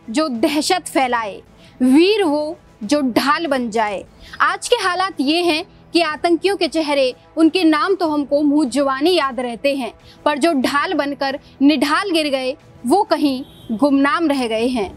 जो दहशत फैलाए, वीर वो जो ढाल बन जाए। आज के हालात ये हैं कि आतंकियों के चेहरे, उनके नाम तो हमको मुंह जुबानी याद रहते हैं, पर जो ढाल बनकर निढाल गिर गए वो कहीं गुमनाम रह गए हैं।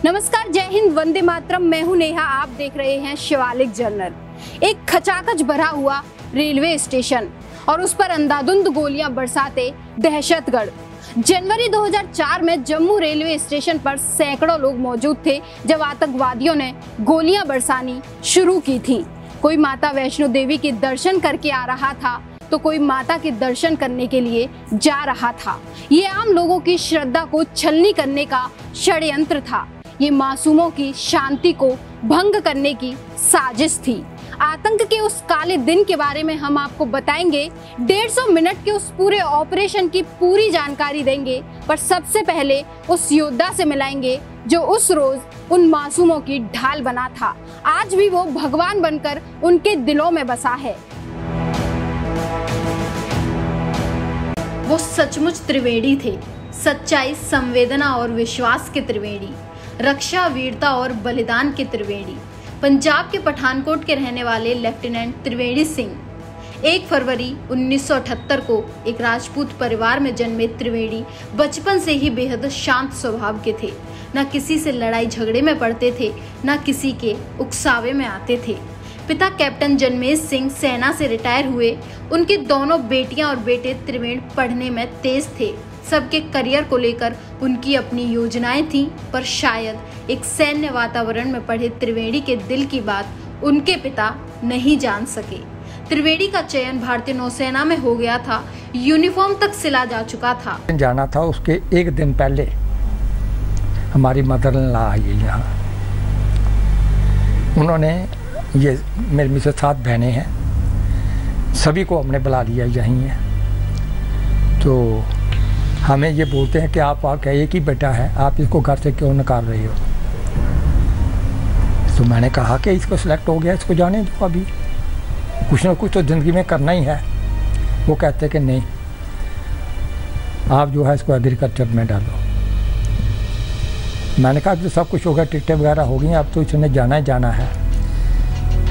नमस्कार, जय हिंद, वंदे मातरम। मैं हूं नेहा, आप देख रहे हैं शिवालिक जर्नल। एक खचाखच भरा हुआ रेलवे स्टेशन और उस पर अंधाधुंध गोलियां बरसाते दहशतगर्द। जनवरी 2004 में जम्मू रेलवे स्टेशन पर सैकड़ों लोग मौजूद थे जब आतंकवादियों ने गोलियां बरसानी शुरू की थी। कोई माता वैष्णो देवी के दर्शन करके आ रहा था तो कोई माता के दर्शन करने के लिए जा रहा था। ये आम लोगों की श्रद्धा को छलनी करने का षड्यंत्र था। ये मासूमों की शांति को भंग करने की साजिश थी। आतंक के उस काले दिन के बारे में हम आपको बताएंगे। 150 मिनट के उस पूरे ऑपरेशन की पूरी जानकारी देंगे, पर सबसे पहले उस योद्धा से मिलाएंगे जो उस रोज उन मासूमों की ढाल बना था। आज भी वो भगवान बनकर उनके दिलों में बसा है। वो सचमुच त्रिवेणी थे, सच्चाई, संवेदना और विश्वास के त्रिवेणी, रक्षा, वीरता और बलिदान के त्रिवेणी। पंजाब के पठानकोट के रहने वाले लेफ्टिनेंट त्रिवेणी सिंह 1 फरवरी 1978 को एक राजपूत परिवार में जन्मे त्रिवेणी बचपन से ही बेहद शांत स्वभाव के थे। न किसी से लड़ाई झगड़े में पड़ते थे, न किसी के उकसावे में आते थे। पिता कैप्टन जन्मेज सिंह सेना से रिटायर हुए। उनके दोनों बेटियां और बेटे त्रिवेणी पढ़ने में तेज थे। सबके करियर को लेकर उनकी अपनी योजनाएं थीं, पर शायद एक सैन्य वातावरण में पढ़े त्रिवेणी के दिल की बात उनके पिता नहीं जान सके। त्रिवेणी का चयन भारतीय नौसेना में हो गया था। यूनिफॉर्म तक सिला जा चुका था। जाना था, उसके एक दिन पहले हमारी मदर इन लॉ आई यहाँ। उन्होंने, ये मेरी मिसेस 7 बहनें हैं, सभी को हमने बुला लिया यहीं है। तो हमें ये बोलते हैं कि आप क्या एक ही बेटा है, आप इसको घर से क्यों निकाल रहे हो? तो मैंने कहा कि इसको सिलेक्ट हो गया, इसको जाने दो, अभी कुछ ना कुछ तो ज़िंदगी में करना ही है। वो कहते कि नहीं, आप जो है इसको एग्रीकल्चर में डालो। मैंने कहा तो सब कुछ हो गया, टिकटें वगैरह हो गई, अब तो इसने जाना ही जाना है।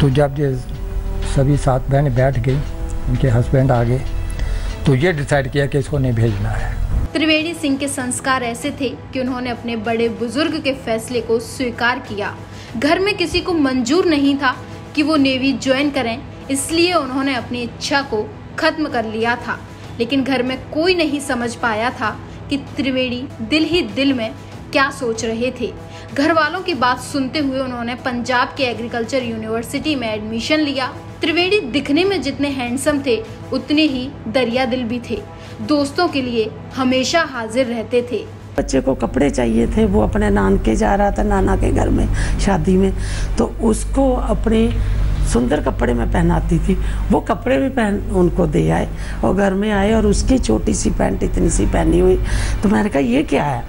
तो जब ये सभी 7 बहनें बैठ गई, उनके हस्बैंड आ गए, तो ये डिसाइड किया कि इसको नहीं भेजना है। त्रिवेणी सिंह के संस्कार ऐसे थे कि उन्होंने अपने बड़े बुजुर्ग के फैसले को स्वीकार किया। घर में किसी को मंजूर नहीं था कि वो नेवी ज्वाइन करें, इसलिए उन्होंने अपनी इच्छा को खत्म कर लिया था। लेकिन घर में कोई नहीं समझ पाया था कि त्रिवेणी दिल ही दिल में क्या सोच रहे थे। घर वालों की बात सुनते हुए उन्होंने पंजाब के एग्रीकल्चर यूनिवर्सिटी में एडमिशन लिया। त्रिवेणी दिखने में जितने हैंडसम थे, उतने ही दरिया दिल भी थे। दोस्तों के लिए हमेशा हाजिर रहते थे। बच्चे को कपड़े चाहिए थे, वो अपने नानके जा रहा था, नाना के घर में शादी में, तो उसको अपने सुंदर कपड़े में पहनाती थी। वो कपड़े भी पहन उनको दे आए और घर में आए और उसकी छोटी सी पैंट इतनी सी पहनी हुई। तो मैंने कहा ये क्या है?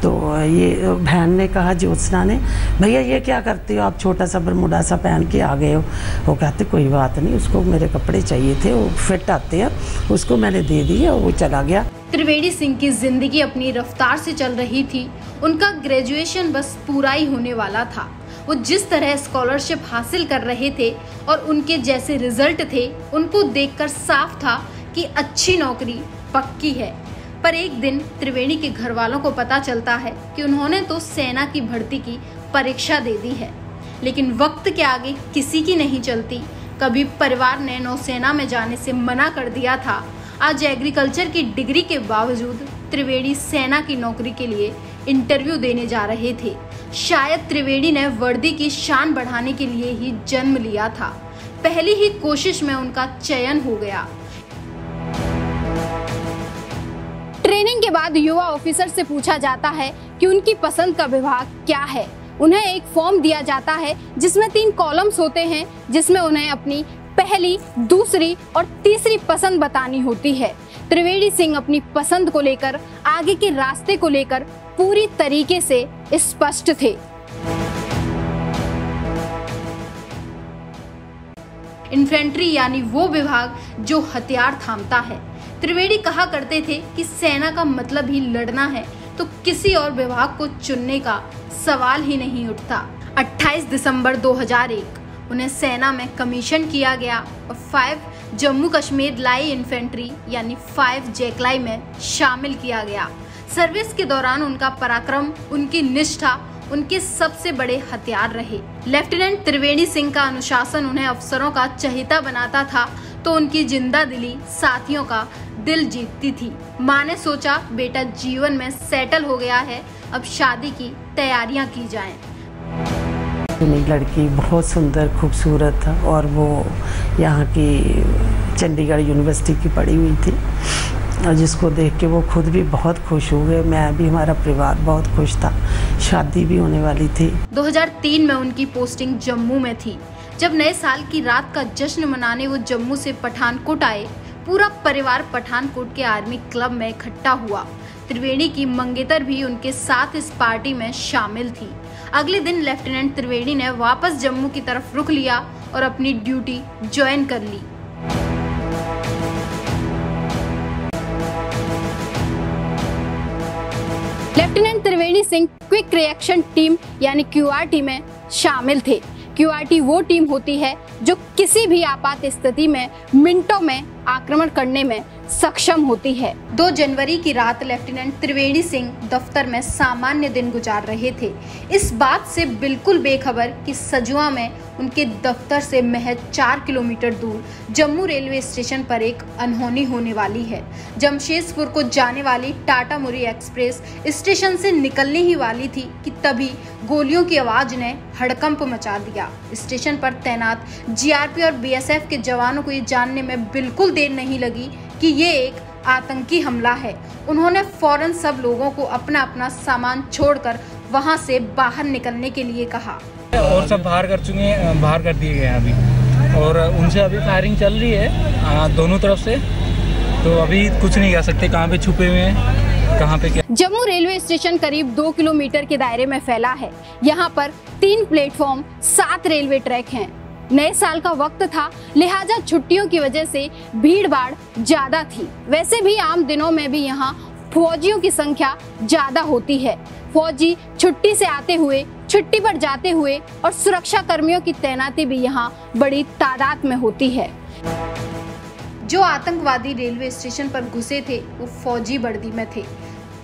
तो ये बहन ने कहा, ज्योत्सना ने, भैया ये क्या करते हो आप, छोटा सा बरमूडा सा पहन के आ गए हो। वो कहते कोई बात नहीं, उसको मेरे कपड़े चाहिए थे, वो फिट आते हैं, उसको मैंने दे दिए और वो चला गया। त्रिवेणी सिंह की जिंदगी अपनी रफ्तार से चल रही थी। उनका ग्रेजुएशन बस पूरा ही होने वाला था। वो जिस तरह स्कॉलरशिप हासिल कर रहे थे और उनके जैसे रिजल्ट थे, उनको देखकर साफ था कि अच्छी नौकरी पक्की है। पर एक दिन त्रिवेणी के घर वालों को पता चलता है कि उन्होंने तो सेना की भर्ती की परीक्षा दे दी है, लेकिन वक्त के आगे किसी की नहीं चलती। कभी परिवार ने नौसेना में जाने से मना कर दिया था। आज एग्रीकल्चर की डिग्री के बावजूद त्रिवेणी सेना की नौकरी के लिए इंटरव्यू देने जा रहे थे। शायद त्रिवेणी ने वर्दी की शान बढ़ाने के लिए ही जन्म लिया था। पहली ही कोशिश में उनका चयन हो गया। ट्रेनिंग के बाद युवा ऑफिसर से पूछा जाता है कि उनकी पसंद का विभाग क्या है। उन्हें एक फॉर्म दिया जाता है जिसमें 3 कॉलम्स होते हैं, जिसमें उन्हें अपनी पहली, दूसरी और तीसरी पसंद बतानी होती है। त्रिवेणी सिंह अपनी पसंद को लेकर, आगे के रास्ते को लेकर पूरी तरीके से स्पष्ट थे। इन्फेंट्री यानी वो विभाग जो हथियार थामता है। त्रिवेदी कहा करते थे कि सेना का मतलब ही लड़ना है, तो किसी और विभाग को चुनने का सवाल ही नहीं उठता। 28 दिसंबर 2001 उन्हें सेना में कमीशन किया गया और 5 जम्मू कश्मीर लाई इन्फेंट्री यानी 5 जैकलाई में शामिल किया गया। सर्विस के दौरान उनका पराक्रम, उनकी निष्ठा उनके सबसे बड़े हथियार रहे। लेफ्टिनेंट त्रिवेदी सिंह का अनुशासन उन्हें अफसरों का चहेता बनाता था, तो उनकी जिंदा दिली साथियों का दिल जीतती थी। माँ ने सोचा बेटा जीवन में सेटल हो गया है, अब शादी की तैयारियां की जाएं। लड़की बहुत सुंदर खूबसूरत था और वो यहाँ की चंडीगढ़ यूनिवर्सिटी की पढ़ी हुई थी और जिसको देख के वो खुद भी बहुत खुश हो गए। मैं भी, हमारा परिवार बहुत खुश था। शादी भी होने वाली थी। 2003 में उनकी पोस्टिंग जम्मू में थी। जब नए साल की रात का जश्न मनाने वो जम्मू से पठानकोट आए, पूरा परिवार पठानकोट के आर्मी क्लब में इकट्ठा हुआ। त्रिवेदी की मंगेतर भी उनके साथ इस पार्टी में शामिल थी। अगले दिन लेफ्टिनेंट त्रिवेदी ने वापस जम्मू की तरफ रुख लिया और अपनी ड्यूटी ज्वाइन कर ली। Lieutenant Trivedi Singh quick reaction team यानी QRT में शामिल थे। QRT वो टीम होती है जो किसी भी आपात स्थिति में मिनटों में आक्रमण करने में सक्षम होती है। 2 जनवरी की रात लेफ्टिनेंट त्रिवेदी सिंह दफ्तर में सामान्य दिन गुजार रहे थे, इस बात से बिल्कुल बेखबर कि सजुआ में उनके दफ्तर से महज 4 किलोमीटर दूर जम्मू रेलवे स्टेशन पर एक अनहोनी होने वाली है। जमशेदपुर को जाने वाली टाटा मुरी एक्सप्रेस स्टेशन से निकलने ही वाली थी कि तभी गोलियों की आवाज ने हड़कंप मचा दिया। स्टेशन पर तैनात GRP और BSF के जवानों को ये जानने में बिल्कुल देर नहीं लगी कि ये एक आतंकी हमला है। उन्होंने फौरन सब लोगों को अपना अपना सामान छोड़कर वहां से बाहर निकलने के लिए कहा और सब बाहर कर दिए गए हैं अभी, और उनसे अभी फायरिंग चल रही है दोनों तरफ से, तो अभी कुछ नहीं कह सकते कहाँ पे छुपे हुए हैं, कहाँ पे क्या। जम्मू रेलवे स्टेशन करीब 2 किलोमीटर के दायरे में फैला है। यहाँ पर 3 प्लेटफॉर्म, 7 रेलवे ट्रैक हैं। नए साल का वक्त था, लिहाजा छुट्टियों की वजह से भीड़ भाड़ ज्यादा थी। वैसे भी आम दिनों में भी यहाँ फौजियों की संख्या ज्यादा होती है। फौजी छुट्टी से आते हुए, छुट्टी पर जाते हुए और सुरक्षा कर्मियों की तैनाती भी यहाँ बड़ी तादाद में होती है। जो आतंकवादी रेलवे स्टेशन पर घुसे थे वो फौजी वर्दी में थे।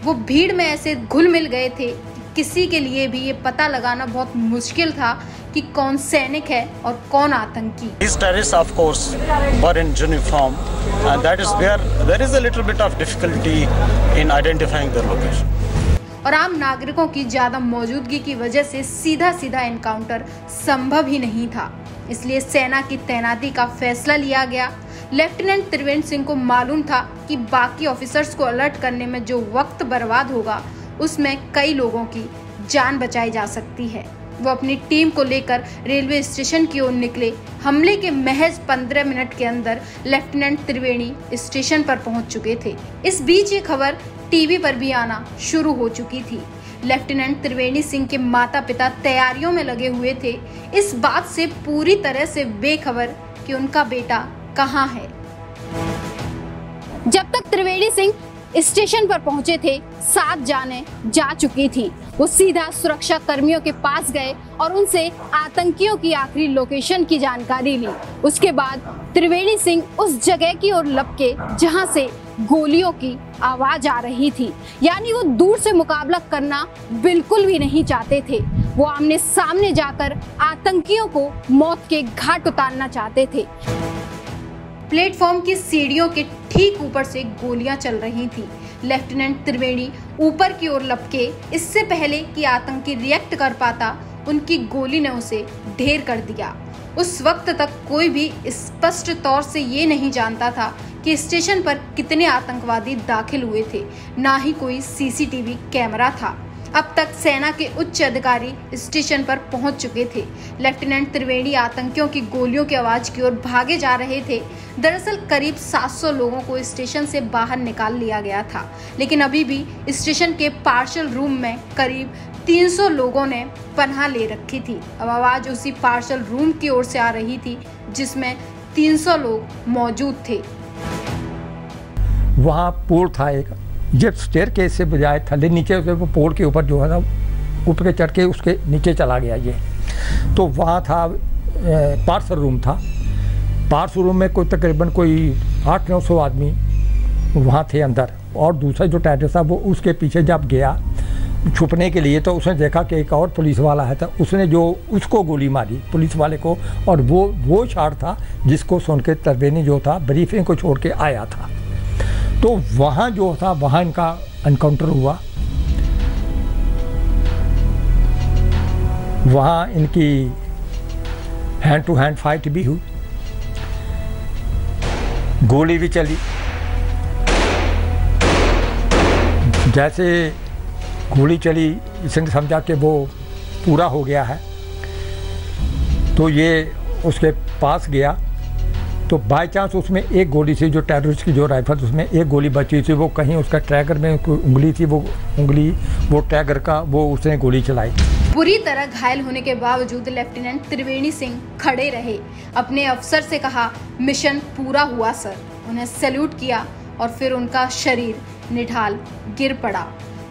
वो भीड़ में ऐसे घुल मिल गए थे कि किसी के लिए भी ये पता लगाना बहुत मुश्किल था कि कौन सैनिक है और कौन आतंकी। These terrorists, of course, were in uniform, and that is where there is a little bit of difficulty in identifying their location. और आम नागरिकों की ज्यादा मौजूदगी की वजह से सीधा सीधा एनकाउंटर संभव ही नहीं था, इसलिए सेना की तैनाती का फैसला लिया गया। लेफ्टिनेंट त्रिवेदी सिंह को मालूम था कि बाकी ऑफिसर्स को अलर्ट करने में जो वक्त बर्बाद होगा उसमें कई लोगों की जान बचाई जा सकती है। वो अपनी टीम को लेकर रेलवे स्टेशन की ओर निकले। हमले के महज 15 मिनट के अंदर लेफ्टिनेंट त्रिवेदी स्टेशन पर पहुंच चुके थे। इस बीच ये खबर टीवी पर भी आना शुरू हो चुकी थी। लेफ्टिनेंट त्रिवेदी सिंह के माता पिता तैयारियों में लगे हुए थे, इस बात से पूरी तरह से बेखबर कि उनका बेटा कहाँ है। जब तक त्रिवेदी सिंह स्टेशन पर पहुंचे थे, 7 जानें जा चुकी थी। वो सीधा सुरक्षा कर्मियों के पास गए और उनसे आतंकियों की आखिरी लोकेशन की जानकारी ली। उसके बाद त्रिवेदी सिंह उस जगह की ओर लपके जहां से गोलियों की आवाज आ रही थी, यानी वो दूर से मुकाबला करना बिल्कुल भी नहीं चाहते थे। वो आमने सामने जाकर आतंकियों को मौत के घाट उतारना चाहते थे। प्लेटफॉर्म की सीढ़ियों के ठीक ऊपर से गोलियां चल रही थी। लेफ्टिनेंट त्रिवेदी ऊपर की ओर लपके, इससे पहले कि आतंकी रिएक्ट कर पाता, उनकी गोली ने उसे ढेर कर दिया। उस वक्त तक कोई भी स्पष्ट तौर से ये नहीं जानता था कि स्टेशन पर कितने आतंकवादी दाखिल हुए थे, ना ही कोई CCTV कैमरा था। अब तक सेना के उच्च अधिकारी स्टेशन पर पहुंच चुके थे। लेफ्टिनेंट त्रिवेदी आतंकियों की गोलियों की आवाज की ओर भागे जा रहे थे। दरअसल करीब 700 लोगों को स्टेशन से बाहर निकाल लिया गया था, लेकिन अभी भी स्टेशन के पार्सल रूम में करीब 300 लोगों ने पनाह ले रखी थी। अब आवाज उसी पार्सल रूम की ओर से आ रही थी जिसमें 300 लोग मौजूद थे। वहाँ पोल था एक, जब स्टेयर केस से बजाय थले नीचे से वो पोल के ऊपर जो है ना ऊपर के चढ़ के उसके नीचे चला गया ये। तो वहाँ था पार्सल रूम था, पार्सल रूम में कोई तकरीबन कोई 800-900 आदमी वहाँ थे अंदर, और दूसरा जो टेररिस्ट था वो उसके पीछे जब गया छुपने के लिए तो उसने देखा कि एक और पुलिस वाला है, तो उसने जो उसको गोली मारी पुलिस वाले को, और वो शॉट था जिसको सुन के त्रिवेणी जो था ब्रीफिंग को छोड़ के आया था। तो वहाँ जो था वहाँ इनका एनकाउंटर हुआ, वहाँ इनकी हैंड टू हैंड फाइट भी हुई, गोली भी चली। जैसे गोली चली इसने समझा कि वो पूरा हो गया है, तो ये उसके पास गया, तो बाय चांस उसमें एक गोली थी जो टेररिस्ट की जो राइफल उसमें एक गोली बची थी, वो कहीं उसका ट्रैगर में कोई उंगली थी, वो उंगली वो ट्रैगर का वो उसने गोली चलाई। बुरी तरह घायल होने के बावजूद लेफ्टिनेंट त्रिवेणी सिंह खड़े रहे, अपने अफसर से कहा मिशन पूरा हुआ सर, उन्हें सैल्यूट किया और फिर उनका शरीर निढाल गिर पड़ा।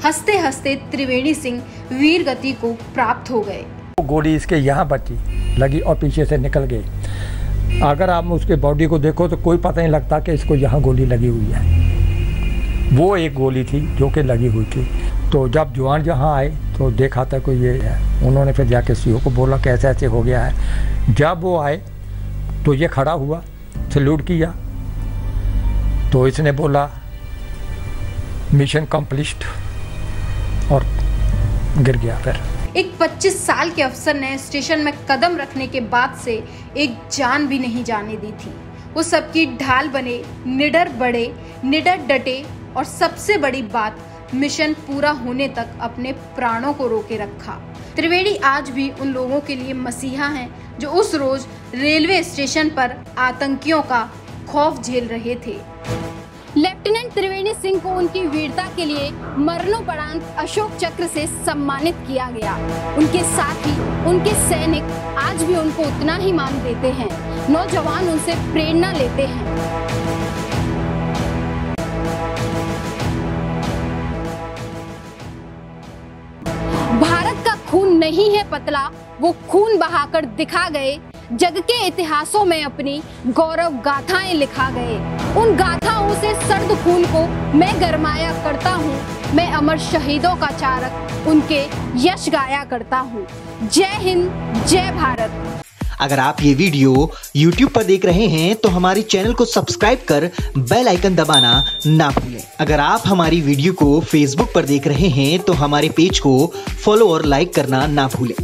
हंसते हंसते त्रिवेणी सिंह वीर गति को प्राप्त हो गए। वो गोली इसके यहाँ बची लगी और पीछे से निकल गई। अगर आप उसके बॉडी को देखो तो कोई पता नहीं लगता कि इसको यहाँ गोली लगी हुई है, वो एक गोली थी जो कि लगी हुई थी। तो जब जवान जहाँ आए तो देखा था कोई ये है, उन्होंने फिर जाके सीओ को बोला कि ऐसे ऐसे हो गया है। जब वो आए तो ये खड़ा हुआ, सैल्यूट किया, तो इसने बोला मिशन कंप्लीट और गिर गया। फिर एक 25 साल के अफसर ने स्टेशन में कदम रखने के बाद से एक जान भी नहीं जाने दी थी। वो सबकी ढाल बने, निडर बढ़े, निडर डटे और सबसे बड़ी बात मिशन पूरा होने तक अपने प्राणों को रोके रखा। त्रिवेणी आज भी उन लोगों के लिए मसीहा हैं जो उस रोज रेलवे स्टेशन पर आतंकियों का खौफ झेल रहे थे। लेफ्टिनेंट त्रिवेणी सिंह को उनकी वीरता के लिए मरणोपरांत अशोक चक्र से सम्मानित किया गया। उनके साथ ही उनके सैनिक आज भी उनको उतना ही मान देते हैं। नौजवान उनसे प्रेरणा लेते हैं। भारत का खून नहीं है पतला, वो खून बहाकर दिखा गए, जग के इतिहासों में अपनी गौरव गाथाएं लिखा गए। उन गाथाओं से सर्द खून को मैं गरमाया करता हूँ, मैं अमर शहीदों का चारक उनके यश गाया करता हूँ। जय हिंद, जय भारत। अगर आप ये वीडियो YouTube पर देख रहे हैं तो हमारे चैनल को सब्सक्राइब कर बेल आइकन दबाना ना भूलें। अगर आप हमारी वीडियो को Facebook पर देख रहे हैं तो हमारे पेज को फॉलो और लाइक करना ना भूलें।